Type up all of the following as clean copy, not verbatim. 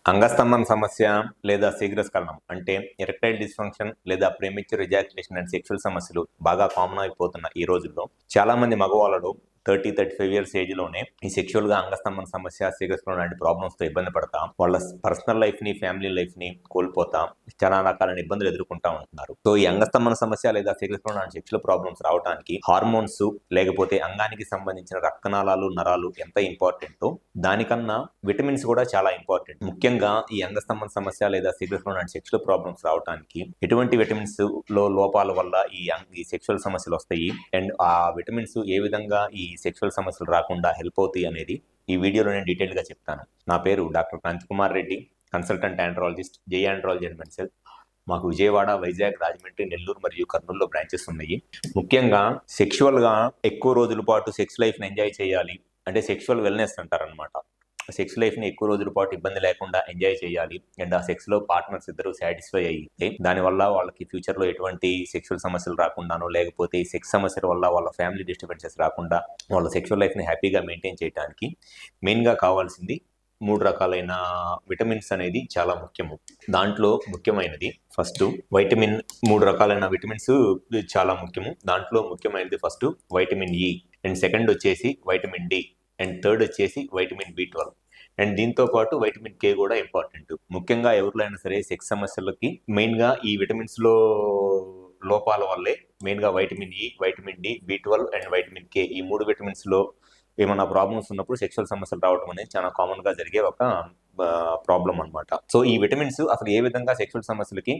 అంగస్తంభన సమస్య లేదా శీఘ్రస్ఖలనం అంటే ఎరెక్టైల్ డిస్ఫంక్షన్ లేదా ప్రీమెచ్యూర్ ఎజాక్యులేషన్ అండ్ సెక్షువల్ సమస్యలు బాగా కామన్ అయిపోతున్న ఈ రోజుల్లో చాలా మంది మగవాళ్ళు 35 ఇయర్స్ ఏజ్లోనే ఈ సెక్షువల్గా అంగస్తంభన సమస్య శీఘ్రస్ఖలనం లాంటి ప్రాబ్లమ్స్తో ఇబ్బంది పడతా వాళ్ళ పర్సనల్ లైఫ్ని ఫ్యామిలీ లైఫ్ని కోల్పోతా చాలా రకాలైన ఇబ్బందులు ఎదుర్కొంటా ఉంటున్నారు. సో ఈ అంగస్తంభన సమస్య లేదా శీఘ్రస్ఖలనం లాంటి సెక్షువల్ ప్రాబ్లమ్స్ రావడానికి హార్మోన్స్ లేకపోతే అంగానికి సంబంధించిన రక్తనాళాలు నరాలు ఎంత ఇంపార్టెంటో దానికన్నా విటమిన్స్ కూడా చాలా ఇంపార్టెంట్. ముఖ్యంగా ఈ అంగస్తంభన సమస్య లేదా శీఘ్రస్ఖలనం లాంటి సెక్షువల్ ప్రాబ్లమ్స్ రావడానికి ఎటువంటి విటమిన్స్ లో లోపాల వల్ల ఈ సెక్షువల్ సమస్యలు వస్తాయి అండ్ ఆ విటమిన్స్ ఏ విధంగా ఈ సెక్షువల్ సమస్యలు రాకుండా హెల్ప్ అవుతాయి అనేది ఈ వీడియోలో నేను డీటెయిల్గా చెప్తాను. నా పేరు doctor Kranthi Kumar Reddy, consultant andrologist, Jai andrology and medicine. మాకు విజయవాడ, వైజాగ్, రాజమండ్రి, నెల్లూరు మరియు కర్నూలులో బ్రాంచెస్ ఉన్నాయి. ముఖ్యంగా సెక్షువల్గా ఎక్కువ రోజుల పాటు సెక్స్ లైఫ్ని ఎంజాయ్ చేయాలి అంటే సెక్షువల్ వెల్నెస్ అంటారనమాట. సెక్స్ లైఫ్ని ఎక్కువ రోజుల పాటు ఇబ్బంది లేకుండా ఎంజాయ్ చేయాలి అండ్ ఆ సెక్స్లో పార్ట్నర్స్ ఇద్దరు సాటిస్ఫై అయితే దానివల్ల వాళ్ళకి ఫ్యూచర్లో ఎటువంటి సెక్షువల్ సమస్యలు రాకుండానో లేకపోతే ఈ సెక్స్ సమస్యల వల్ల వాళ్ళ ఫ్యామిలీ డిస్టర్బెన్సెస్ రాకుండా వాళ్ళ సెక్షువల్ లైఫ్ని హ్యాపీగా మెయింటైన్ చేయడానికి మెయిన్గా కావాల్సింది 3 రకాలైన విటమిన్స్ అనేది చాలా ముఖ్యము. దాంట్లో ముఖ్యమైనది ఫస్ట్ వైటమిన్. 3 రకాలైన విటమిన్స్ చాలా ముఖ్యము. దాంట్లో ముఖ్యమైనది first vitamin E and second వచ్చేసి వైటమిన్ డి అండ్ థర్డ్ వచ్చేసి వైటమిన్ B12 అండ్ దీంతో పాటు వైటమిన్ కే కూడా ఇంపార్టెంట్. ముఖ్యంగా ఎవరిలో అయినా సరే సెక్స్ సమస్యలకి మెయిన్గా ఈ విటమిన్స్లో లోపాల వల్లే మెయిన్గా vitamin E, vitamin D, B12 and vitamin K ఈ 3 విటమిన్స్లో ఏమైనా ప్రాబ్లమ్స్ ఉన్నప్పుడు సెక్షువల్ సమస్యలు రావడం అనేది చాలా కామన్గా జరిగే ఒక ప్రాబ్లం అనమాట. సో ఈ విటమిన్స్ అసలు ఏ విధంగా సెక్షువల్ సమస్యలకి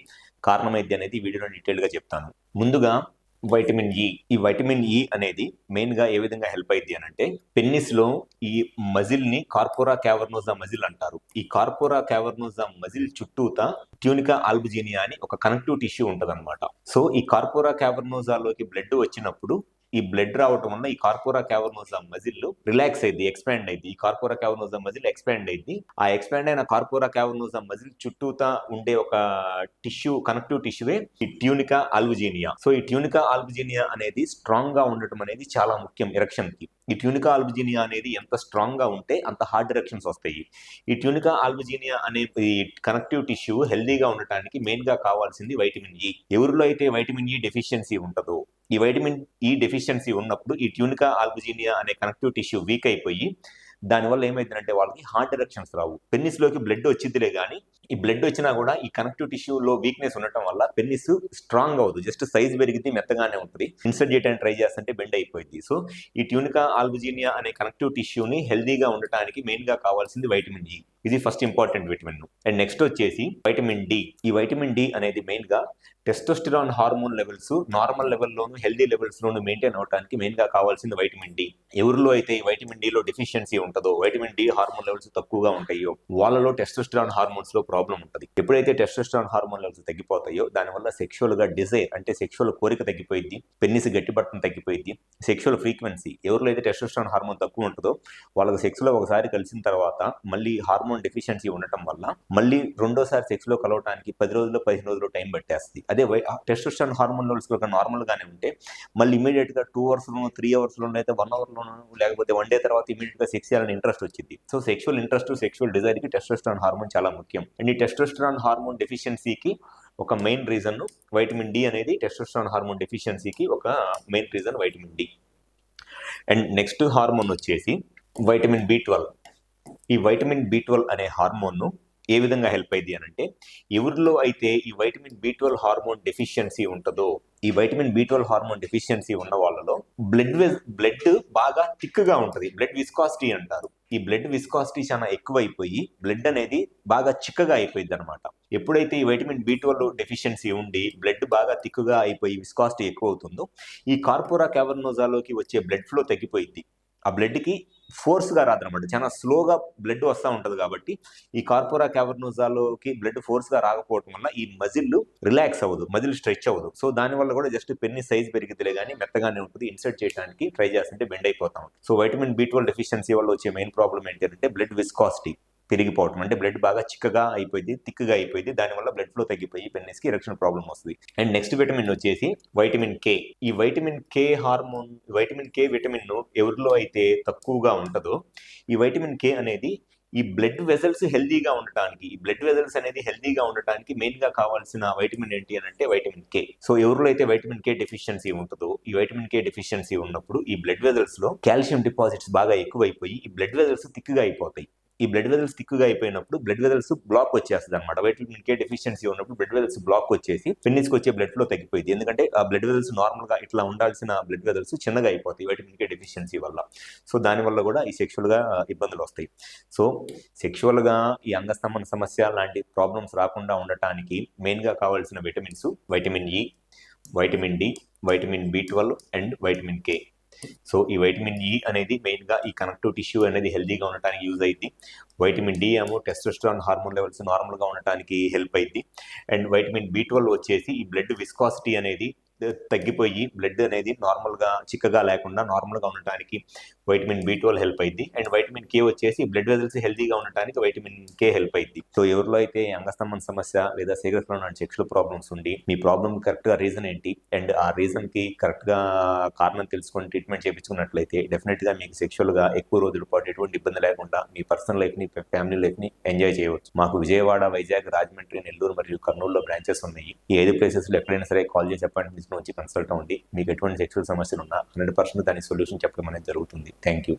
కారణమైంది అనేది ఈ వీడియోలో డీటెయిల్గా చెప్తాను. ముందుగా వైటమిన్ ఈ. ఈ వైటమిన్ ఈ అనేది మెయిన్గా ఏ విధంగా హెల్ప్ అయింది అని అంటే పెన్నిస్లో ఈ మజిల్ని కార్పోరా క్యావర్నోజా మజిల్ అంటారు. ఈ కార్పోరా క్యావర్నోజా మజిల్ చుట్టూతా ట్యూనికా ఆల్బుజినియా అని ఒక కనెక్టివ్ టిష్యూ ఉంటుంది అనమాట. సో ఈ కార్పోరా క్యావర్నోజాలోకి బ్లడ్ వచ్చినప్పుడు ఈ బ్లడ్ రావటం వల్ల ఈ కార్పోరా క్యావర్నోజా మజిల్ రిలాక్స్ అయింది, ఎక్స్పాండ్ అయింది. ఈ కార్పోరా క్యావర్నోజా మజిల్ ఎక్స్పాండ్ అయింది. ఆ ఎక్స్పాండ్ అయిన కార్పోరా క్యావర్నోజా మజిల్ చుట్టూతా ఉండే ఒక టిష్యూ, కనెక్టివ్ టిష్యూవే ఈ ట్యూనికా ఆల్బుజినియా. సో ఈ ట్యూనికా ఆల్బుజినియా అనేది స్ట్రాంగ్ గా ఉండటం అనేది చాలా ముఖ్యం ఎరెక్షన్ కి. ఈ ట్యూనికా ఆల్బుజినియా అనేది ఎంత స్ట్రాంగ్ గా ఉంటే అంత హార్డ్ ఎరెక్షన్స్ వస్తాయి. ఈ ట్యూనికా ఆల్బుజినియా అనే ఈ కనెక్టివ్ టిష్యూ హెల్దీగా ఉండటానికి మెయిన్ గా కావాల్సింది వైటమిన్ ఈ. ఎవరిలో అయితే వైటమిన్ ఈ డెఫిషియన్సీ ఉంటుందో ఈ వైటమిన్ ఈ డెఫిషియన్సీ ఉన్నప్పుడు ఈ ట్యూనికా ఆల్బుజినియా అనే కనెక్టివ్ టిష్యూ వీక్ అయిపోయి దానివల్ల ఏమైందంటే వాళ్ళకి హార్ట్ ఎరెక్షన్స్ రావు. పెన్నిస్లోకి బ్లడ్ వచ్చిద్దిలే కానీ ఈ బ్లడ్ వచ్చినా కూడా ఈ కనెక్టివ్ టిష్యూలో వీక్నెస్ ఉండటం వల్ల పెన్నిస్ స్ట్రాంగ్ అవ్వదు, జస్ట్ సైజ్ పెరిగితే మెత్తగానే ఉంటుంది. ఇన్సర్ట్ చేయడానికి ట్రై చేస్తుంటే బెండ్ అయిపోయింది. సో ఈ ట్యూనికా ఆల్బుజినియా అనే కనెక్టివ్ టిష్యూని హెల్దీగా ఉండటానికి మెయిన్గా కావాల్సింది వైటమిన్ ఈ. ఇది first important vitamin. And next వచ్చేసి వైటమిన్ డి. ఈ వైటమిన్ డి అనేది మెయిన్గా టెస్టోస్టిరాన్ హార్మోన్ లెవెల్స్ నార్మల్ లెవెల్లోను హెల్దీ లెవెల్స్లోను మెయింటైన్ అవడానికి మెయిన్గా కావాల్సింది వైటమిన్ డి. ఎవరిలో అయితే ఈ వైటమిన్ డిలో డెఫిషియన్సీ ఉంటుందో, వైటమిన్ డి హార్మోన్ లెవెల్స్ తక్కువగా ఉంటాయో వాళ్ళలో టెస్టోస్టిరాన్ హార్మోన్స్లో ప్రాబ్లం ఉంటుంది. ఎప్పుడైతే టెస్టోస్టిరాన్ హార్మోన్ లెవెల్స్ తగ్గిపోతాయో దానివల్ల సెక్షువల్గా డిజైర్ అంటే సెక్షువల్ కోరిక తగ్గిపోయింది, పెన్నిస్ గట్టిపట్టడం తగ్గిపోయింది. సెక్షువల్ ఫ్రీక్వెన్సీ ఎవరిలో అయితే టెస్టోస్టిరాన్ హార్మోన్ తక్కువ ఉంటుందో వాళ్ళకి సెక్స్లో ఒకసారి కలిసిన తర్వాత మళ్ళీ హార్మోన్ డెఫిషియన్సీ ఉండటం వల్ల మళ్ళీ రెండోసారి సెక్స్లో కలవడానికి 10 రోజుల్లో 15 రోజుల్లో టైం పట్టేస్తుంది. అదే టెస్టోస్టిరాన్ హార్మోన్ లెవెల్స్ నార్మల్గానే ఉంటే మళ్ళీ ఇమీడియట్గా 2 అవర్స్లోనూ 3 అవర్స్లోనూ అయితే 1 అవర్లోనూ లేకపోతే 1 డే తర్వాత ఇమీడియట్గా సెక్స్ చేయాలని ఇంట్రెస్ట్ వచ్చింది. సో సెక్షువల్ ఇంట్రెస్ట్, సెక్షువల్ డిజైర్కి టెస్టోస్టిరాన్ హార్మోన్ చాలా ముఖ్యం. అండ్ ఈ టెస్టోస్టిరాన్ హార్మోన్ డెఫిషియన్సీకి ఒక మెయిన్ రీజన్ వైటమిన్ డి అనేది టెస్టోస్టిరాన్ హార్మోన్ డెఫిషియన్సీకి ఒక main reason vitamin D. And next hormone వచ్చేసి వైటమిన్ B12. ఈ వైటమిన్ B12 అనే హార్మోన్ను ఏ విధంగా హెల్ప్ అయింది అని అంటే ఎవరిలో అయితే ఈ వైటమిన్ B12 హార్మోన్ డెఫిషియన్సీ ఉంటుందో ఈ వైటమిన్ B12 హార్మోన్ డెఫిషియన్సీ ఉన్న వాళ్ళలో బ్లడ్ బాగా థిక్గా ఉంటుంది. బ్లడ్ విస్కాసిటీ అంటారు. ఈ బ్లడ్ విస్కాసిటీ చాలా ఎక్కువైపోయి బ్లడ్ అనేది బాగా చిక్కగా అయిపోయింది అనమాట. ఎప్పుడైతే ఈ వైటమిన్ B12 డెఫిషియన్సీ ఉండి బ్లడ్ బాగా థిక్గా అయిపోయి విస్కాసిటీ ఎక్కువ అవుతుందో ఈ కార్పోరా క్యావర్నోజాలోకి వచ్చే బ్లడ్ ఫ్లో తగ్గిపోయింది. ఆ బ్లడ్కి ఫోర్స్గా రాదనమాట, చాలా స్లోగా బ్లడ్ వస్తూ ఉంటుంది. కాబట్టి ఈ కార్పోరా క్యావర్నోజాలోకి బ్లడ్ ఫోర్స్గా రాకపోవడం వల్ల ఈ మజిల్ రిలాక్స్ అవ్వదు, మజిల్ స్ట్రెచ్ అవ్వదు. సో దానివల్ల కూడా జస్ట్ పెన్ని సైజ్ పెరిగితే కానీ మెత్తగానే ఉంటుంది. ఇన్సర్ట్ చేయడానికి ట్రై చేస్తుంటే బెండ్ అయిపోతాం. సో వైటమిన్ B12 డెఫిషియన్సీ వల్ల వచ్చే మెయిన్ ప్రాబ్లం ఏంటి అంటే బ్లడ్ విస్కాసిటీ పెరిగిపోవటం, అంటే బ్లడ్ బాగా చిక్కగా అయిపోయింది, థిక్గా అయిపోయింది. దానివల్ల బ్లడ్ ఫ్లో తగ్గిపోయి పెన్నిస్కి ఎరెక్షన్ ప్రాబ్లం వస్తుంది. అండ్ నెక్స్ట్ విటమిన్ వచ్చేసి వైటమిన్ కే. ఈ vitamin K hormone, vitamin K vitamin ఎవరిలో అయితే తక్కువగా ఉంటుందో ఈ వైటమిన్ కే అనేది ఈ బ్లడ్ వెజల్స్ హెల్దీగా ఉండటానికి, ఈ బ్లడ్ వెజల్స్ అనేది హెల్దీగా ఉండటానికి మెయిన్ గా కావాల్సిన వైటమిన్ ఏంటి అని అంటే వైటమిన్ కే. సో ఎవరిలో అయితే వైటమిన్ కే డెఫిషియన్సీ ఉంటుందో, ఈ వైటమిన్ కే డెఫిషియన్సీ ఉన్నప్పుడు ఈ బ్లడ్ వెజల్స్ లో కాల్షియం డిపాజిట్స్ బాగా ఎక్కువైపోయి ఈ బ్లడ్ వెజల్స్ థిక్గా అయిపోతాయి. ఈ బ్లడ్ వెజల్స్ థిక్గా అయిపోయినప్పుడు బ్లడ్ వెజల్స్ బ్లాక్ వచ్చేస్తుంది అనమాట. వైటమిన్ కే డెఫిషియన్సీ ఉన్నప్పుడు బ్లడ్ వెజల్స్ బ్లాక్ వచ్చేసి పెన్నిస్కి వచ్చే బ్లడ్ ఫ్లో తగ్గిపోయింది. ఎందుకంటే ఆ బ్లడ్ వెజల్స్ నార్మల్ గా ఇట్లా ఉండాల్సిన బ్లడ్ వెజల్స్ చిన్నగా అయిపోతాయి వైటమిన్ కే డెఫిషియన్సీ వల్ల. సో దానివల్ల కూడా ఈ సెక్షువల్ గా ఇబ్బందులు వస్తాయి. సో సెక్షువల్ గా ఈ అంగస్తంభన సమస్య లాంటి ప్రాబ్లమ్స్ రాకుండా ఉండటానికి మెయిన్ గా కావాల్సిన vitamins vitamin E, vitamin D, vitamin బి12 అండ్ వైటమిన్ కే. సో ఈ వైటమిన్ ఇ అనేది మెయిన్ గా ఈ కనెక్టివ్ టిష్యూ అనేది హెల్దీగా ఉండటానికి యూజ్ అయింది. వైటమిన్ డి ఏమో టెస్టోస్టెరాన్ హార్మోన్ లెవెల్స్ నార్మల్ గా ఉండటానికి హెల్ప్ అయింది. అండ్ వైటమిన్ బి12 వచ్చేసి ఈ బ్లడ్ విస్కాసిటీ అనేది తగ్గిపోయి బ్లడ్ అనేది నార్మల్ గా చిక్కగా లేకుండా నార్మల్ గా ఉండటానికి వైటమిన్ బి12 హెల్ప్ అయింది. అండ్ వైటమిన్ కే వచ్చేసి బ్లడ్ వెజల్స్ హెల్దీగా ఉండటానికి వైటమిన్ కే హెల్ప్ అయింది. సో ఎవరిలో అయితే అంగస్తంభన సమస్య లేదా శీఘ్రస్ఖలనం లాంటి సెక్షువల్ ప్రాబ్లమ్స్ ఉండి మీ ప్రాబ్లమ్ కరెక్ట్ గా రీజన్ ఏంటి అండ్ ఆ రీజన్ కి కరెక్ట్ గా కారణం తెలుసుకొని ట్రీట్మెంట్ చేయించుకున్నట్లయితే డెఫినెట్ గా మీకు సెక్షువల్ గా ఎక్కువ రోజుల పాటు ఎటువంటి ఇబ్బంది లేకుండా మీ పర్సనల్ లైఫ్ ని, ఫ్యామిలీ లైఫ్ ని ఎంజాయ్ చేయవచ్చు. మాకు విజయవాడ, వైజాగ్, రాజమండ్రి, నెల్లూరు మరియు కర్నూలులో బ్రాంచెస్ ఉన్నాయి. ఈ 5 ప్లేసెస్ లో ఎక్కడైనా సరే కాల్ చేసి అపాయింట్మెంట్ నుంచి కన్సల్ట్ అవ్వండి. మీకు ఎటువంటి సెక్షువల్ సమస్యలు ఉన్నా 100% దాని సొల్యూషన్ చెప్పడం అనేది జరుగుతుంది. Thank you.